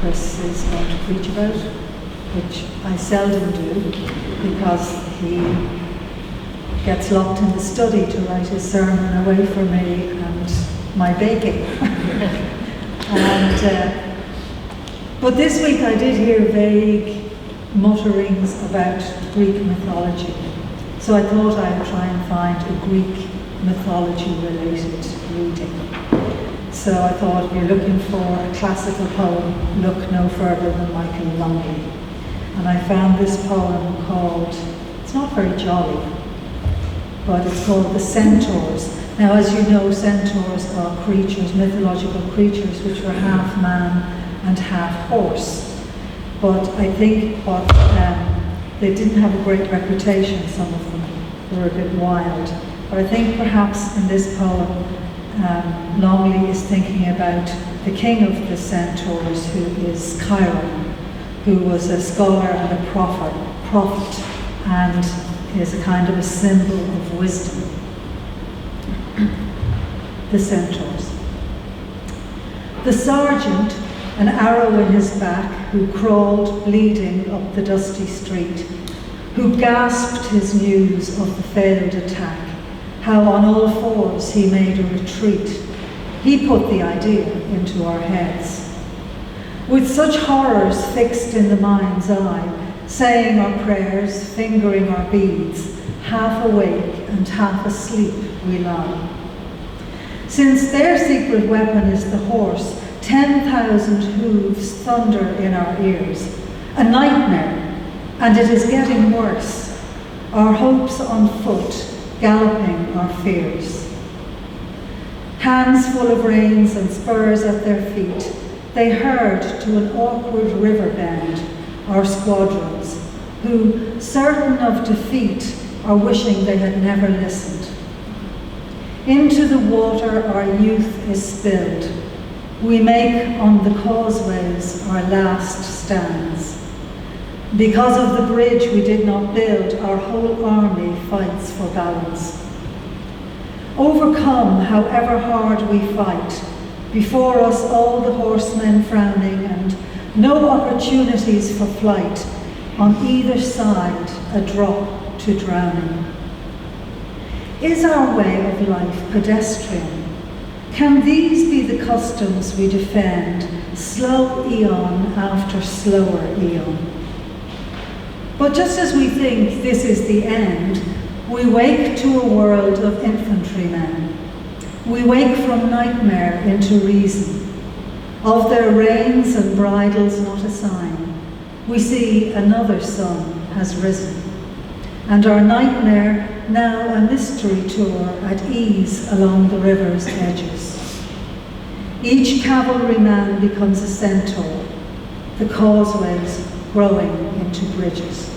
Chris is going to preach about, which I seldom do because he gets locked in the study to write his sermon away from me and my baking. But this week I did hear vague mutterings about Greek mythology. So I thought I would try and find a Greek mythology-related reading. So I thought if you're looking for a classical poem, look no further than Michael Longley. And I found this poem called, it's not very jolly, but it's called The Centaurs. Now, as you know, centaurs are creatures, mythological creatures, which were half man and half horse. But I think they didn't have a great reputation, some of them. They were a bit wild. But I think perhaps in this poem, Longley is thinking about the king of the centaurs, who is Chiron, who was a scholar and a prophet, and is a kind of a symbol of wisdom. The centaurs. The sergeant, an arrow in his back, who crawled bleeding up the dusty street, who gasped his news of the failed attack, how on all fours he made a retreat. He put the idea into our heads. With such horrors fixed in the mind's eye, saying our prayers, fingering our beads, half awake and half asleep we lie. Since their secret weapon is the horse, 10,000 hooves thunder in our ears. A nightmare, and it is getting worse. Our hopes on foot, galloping our fears. Hands full of reins and spurs at their feet, they herd to an awkward river bend, our squadrons, who, certain of defeat, are wishing they had never listened. Into the water our youth is spilled. We make on the causeways our last stands. Because of the bridge we did not build, our whole army fights for balance. Overcome, however hard we fight, before us all the horsemen frowning, and no opportunities for flight, on either side a drop to drowning. Is our way of life pedestrian? Can these be the customs we defend, slow eon after slower eon? But just as we think this is the end, we wake to a world of infantrymen. We wake from nightmare into reason. Of their reins and bridles not a sign, we see another sun has risen. And our nightmare now a mystery tour at ease along the river's edges. Each cavalryman becomes a centaur, the causeways growing into bridges.